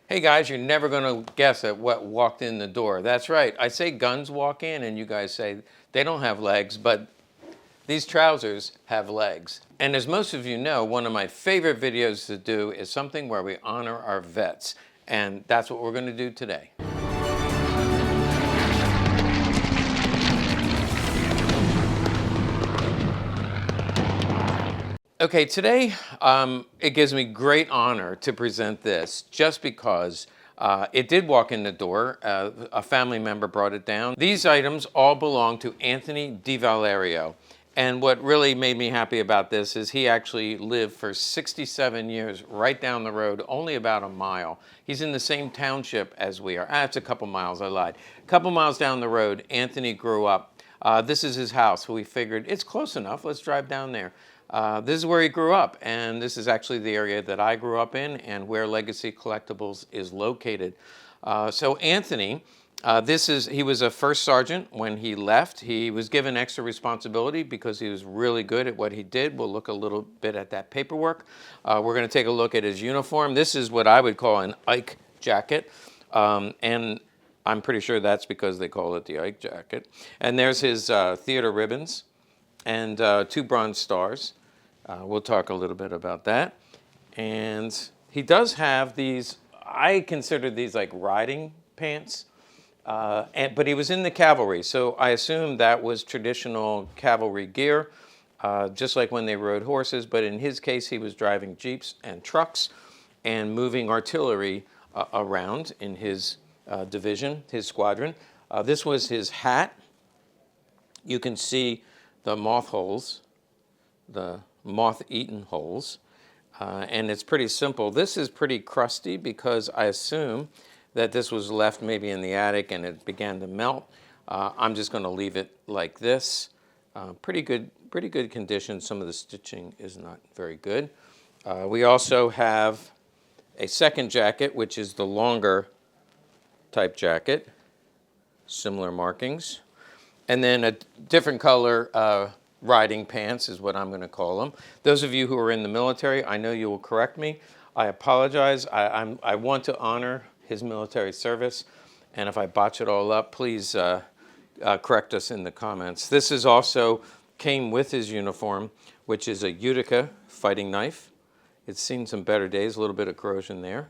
Hey guys, you're never going to guess at what walked in the door. That's right. I say guns walk in, and you guys say they don't have legs, but these trousers have legs. And as most of you know, one of my favorite videos to do is something where we honor our vets. And that's what we're going to do today. Okay, today it gives me great honor to present this just because it did walk in the door. A family member brought it down. These items all belong to Anthony DiValerio. And what really made me happy about this is he actually lived for 67 years right down the road, only about a mile. He's in the same township as we are. It's a couple miles, I lied. A couple miles down the road, Anthony grew up. This is his house, so we figured it's close enough, let's drive down there. This is where he grew up, and this is actually the area that I grew up in and where Legacy Collectibles is located. So Anthony, he was a first sergeant when he left. He was given extra responsibility because he was really good at what he did. We'll look a little bit at that paperwork. We're going to take a look at his uniform. This is what I would call an Ike jacket, and I'm pretty sure that's because they call it the Ike jacket. And there's his theater ribbons and 2 bronze stars. We'll talk a little bit about that. And he does have these, I consider these like riding pants, but he was in the cavalry, so I assume that was traditional cavalry gear, just like when they rode horses, but in his case he was driving jeeps and trucks and moving artillery around in his division, his squadron. This was his hat. You can see the moth holes, the moth-eaten holes, and it's pretty simple. This is pretty crusty because I assume that this was left maybe in the attic and it began to melt. I'm just going to leave it like this. Pretty good condition. Some of the stitching is not very good. We also have a second jacket, which is the longer type jacket, similar markings, and then a different color riding pants is what I'm going to call them. Those of you who are in the military, I know you will correct me. I apologize. I want to honor his military service, and if I botch it all up, please correct us in the comments. This is also came with his uniform, which is a Utica fighting knife. It's seen some better days, a little bit of corrosion there,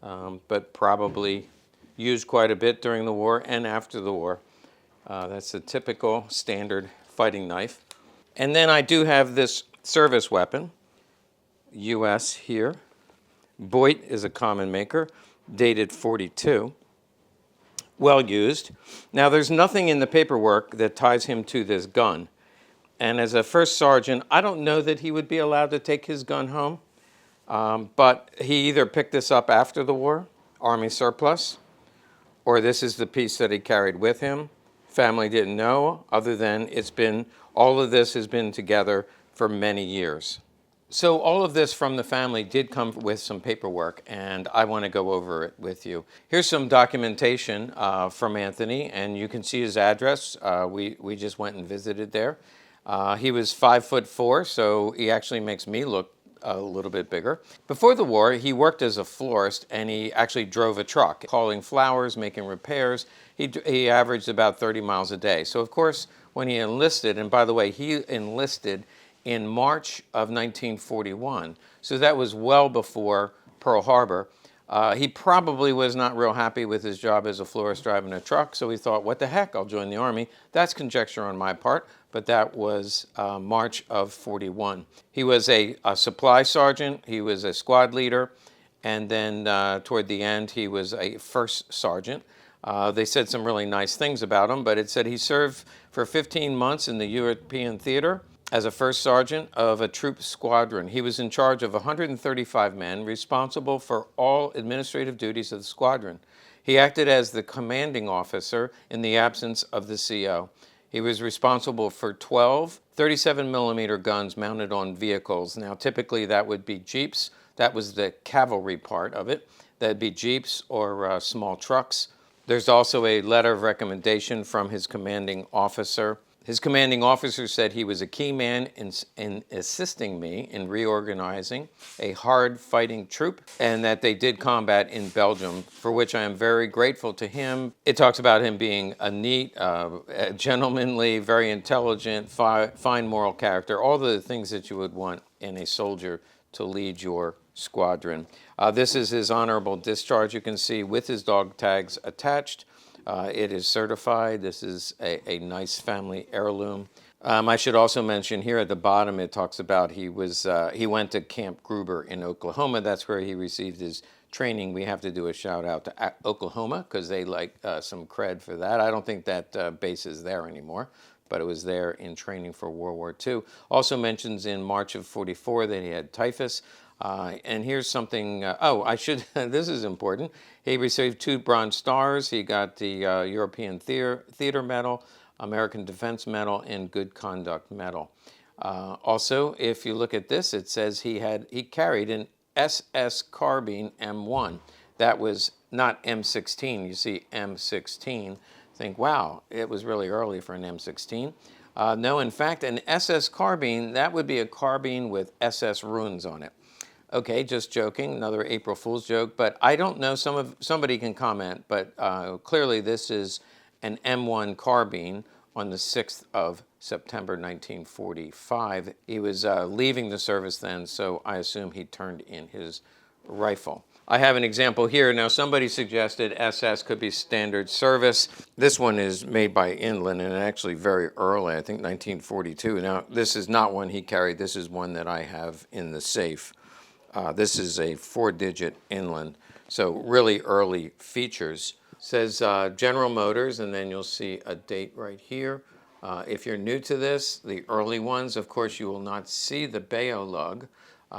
but probably used quite a bit during the war and after the war. That's a typical standard fighting knife. And then I do have this service weapon, US here. Boyd is a common maker, dated 42. Well used. Now there's nothing in the paperwork that ties him to this gun. And as a first sergeant, I don't know that he would be allowed to take his gun home, but he either picked this up after the war, Army surplus, or this is the piece that he carried with him. Family didn't know, other than all of this has been together for many years. So all of this from the family did come with some paperwork, and I want to go over it with you. Here's some documentation from Anthony, and you can see his address. We just went and visited there. He was 5'4", so he actually makes me look a little bit bigger. Before the war, he worked as a florist, and he actually drove a truck, hauling flowers, making repairs. He averaged about 30 miles a day. So of course, when he enlisted, and by the way, he enlisted in March of 1941, so that was well before Pearl Harbor. He probably was not real happy with his job as a florist driving a truck, so he thought, what the heck, I'll join the Army. That's conjecture on my part, but that was March of 41. He was a supply sergeant, he was a squad leader, and then toward the end, he was a first sergeant. They said some really nice things about him, but it said he served for 15 months in the European theater as a first sergeant of a troop squadron. He was in charge of 135 men, responsible for all administrative duties of the squadron. He acted as the commanding officer in the absence of the CO. He was responsible for 12 37mm guns mounted on vehicles. Now, typically that would be jeeps. That was the cavalry part of it. That'd be jeeps or small trucks. There's also a letter of recommendation from his commanding officer. His commanding officer said he was a key man in assisting me in reorganizing a hard-fighting troop, and that they did combat in Belgium, for which I am very grateful to him. It talks about him being a neat, gentlemanly, very intelligent, fine moral character, all the things that you would want in a soldier to lead your squadron. This is his honorable discharge, you can see, with his dog tags attached. It is certified. This is a nice family heirloom. I should also mention here at the bottom, it talks about he went to Camp Gruber in Oklahoma. That's where he received his training. We have to do a shout out to Oklahoma because they like some cred for that. I don't think that base is there anymore, but it was there in training for World War II. Also mentions in March of '44 that he had typhus. And here's something, this is important. He received 2 Bronze Stars. He got the European Theater Medal, American Defense Medal, and Good Conduct Medal. Also, if you look at this, it says he carried an SS carbine M1. That was not M16. You see M16. Think, wow, it was really early for an M16. No, in fact, an SS carbine, that would be a carbine with SS runes on it. Okay, just joking, another April Fool's joke, but I don't know, somebody can comment, but clearly this is an M1 carbine on the 6th of September 1945. He was leaving the service then, so I assume he turned in his rifle. I have an example here. Now, somebody suggested SS could be standard service. This one is made by Inland and actually very early, I think 1942. Now, this is not one he carried. This is one that I have in the safe. This is a 4-digit Inland, so really early features. Says General Motors, and then you'll see a date right here. If you're new to this, the early ones, of course, you will not see the Bayo lug.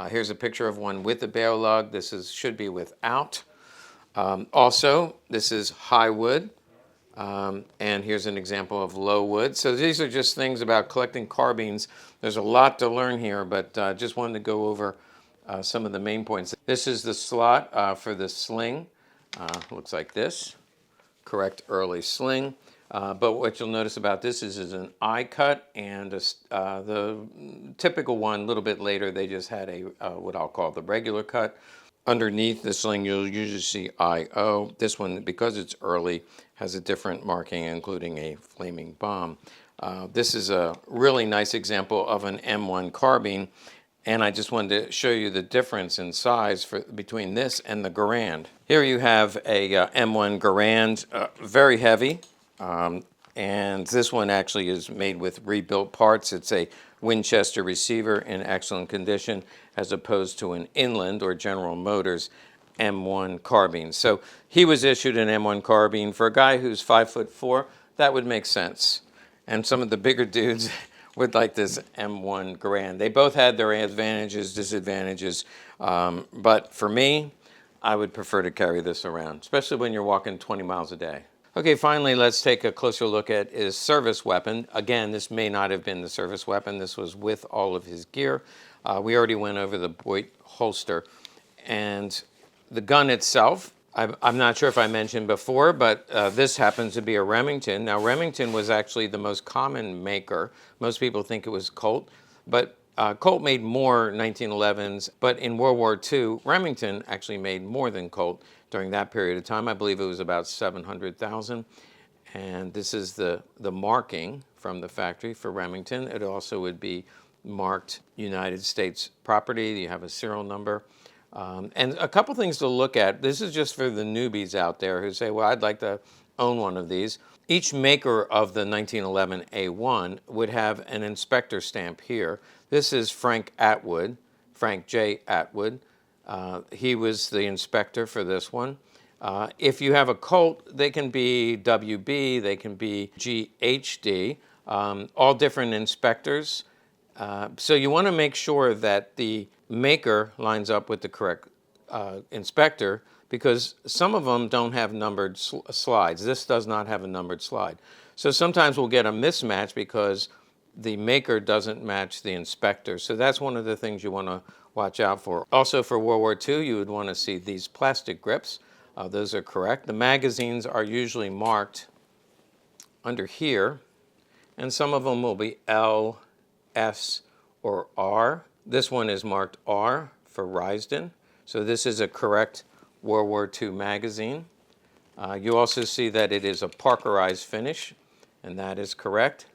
Here's a picture of one with the Bayo lug. This should be without. Also, this is high wood, and here's an example of low wood. So these are just things about collecting carbines. There's a lot to learn here, but just wanted to go over some of the main points. This is the slot for the sling. Looks like this. Correct early sling. But what you'll notice about this is an eye cut, and the typical one, a little bit later, they just had a what I'll call the regular cut. Underneath the sling, you'll usually see IO. This one, because it's early, has a different marking, including a flaming bomb. This is a really nice example of an M1 carbine. And I just wanted to show you the difference in size between this and the Garand. Here you have a M1 Garand, very heavy. And this one actually is made with rebuilt parts. It's a Winchester receiver in excellent condition, as opposed to an Inland or General Motors M1 carbine. So he was issued an M1 carbine. For a guy who's 5'4", that would make sense. And some of the bigger dudes would like this M1 Garand. They both had their advantages, disadvantages, but for me, I would prefer to carry this around, especially when you're walking 20 miles a day. Okay, finally, let's take a closer look at his service weapon. Again, this may not have been the service weapon. This was with all of his gear. We already went over the Boyd holster. And the gun itself, I'm not sure if I mentioned before, but this happens to be a Remington. Now, Remington was actually the most common maker. Most people think it was Colt, but Colt made more 1911s, but in World War II, Remington actually made more than Colt during that period of time. I believe it was about 700,000. And this is the marking from the factory for Remington. It also would be marked United States property. You have a serial number. And a couple things to look at. This is just for the newbies out there who say, well, I'd like to own one of these. Each maker of the 1911A1 would have an inspector stamp here. This is Frank Atwood, Frank J. Atwood. He was the inspector for this one. If you have a Colt, they can be WB, they can be GHD, all different inspectors. So you want to make sure that the maker lines up with the correct inspector, because some of them don't have numbered slides. This does not have a numbered slide. So sometimes we'll get a mismatch because the maker doesn't match the inspector. So that's one of the things you want to watch out for. Also for World War II, you would want to see these plastic grips. Those are correct. The magazines are usually marked under here. and some of them will be L, S, or R. This one is marked R for Risden. So this is a correct World War II magazine. You also see that it is a Parkerized finish, and that is correct.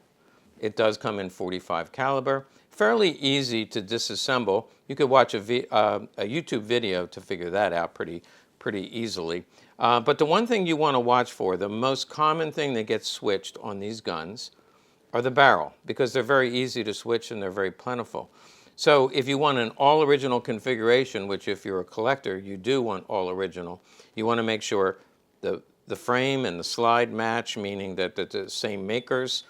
It does come in .45 caliber. Fairly easy to disassemble. You could watch a YouTube video to figure that out pretty easily. But the one thing you want to watch for, the most common thing that gets switched on these guns are the barrel, because they're very easy to switch and they're very plentiful. So if you want an all original configuration, which if you're a collector, you do want all original, you want to make sure the frame and the slide match, meaning that they're the same makers.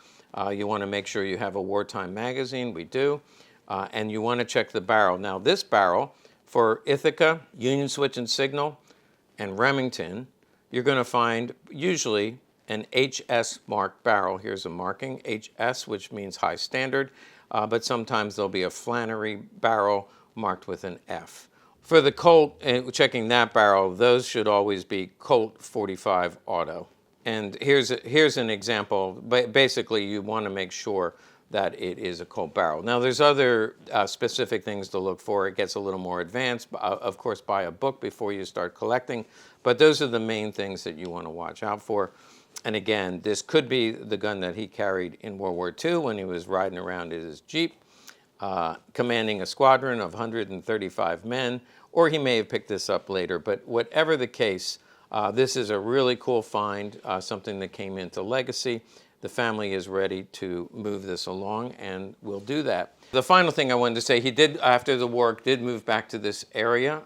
You want to make sure you have a wartime magazine, we do, and you want to check the barrel. Now this barrel, for Ithaca, Union Switch and Signal, and Remington, you're going to find usually an HS marked barrel. Here's a marking, HS, which means high standard, but sometimes there'll be a Flannery barrel marked with an F. For the Colt, checking that barrel, those should always be Colt 45 Auto. And here's an example. Basically, you want to make sure that it is a Colt barrel. Now, there's other specific things to look for. It gets a little more advanced. Of course, buy a book before you start collecting. But those are the main things that you want to watch out for. And again, this could be the gun that he carried in World War II when he was riding around in his Jeep, commanding a squadron of 135 men, or he may have picked this up later. But whatever the case, this is a really cool find, something that came into legacy. The family is ready to move this along, and we'll do that. The final thing I wanted to say, he did, after the war, did move back to this area,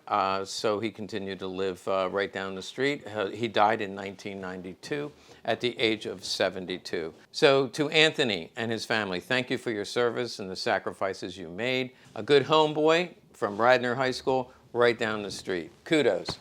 so he continued to live right down the street. He died in 1992 at the age of 72. So to Anthony and his family, thank you for your service and the sacrifices you made. A good homeboy from Radnor High School right down the street. Kudos.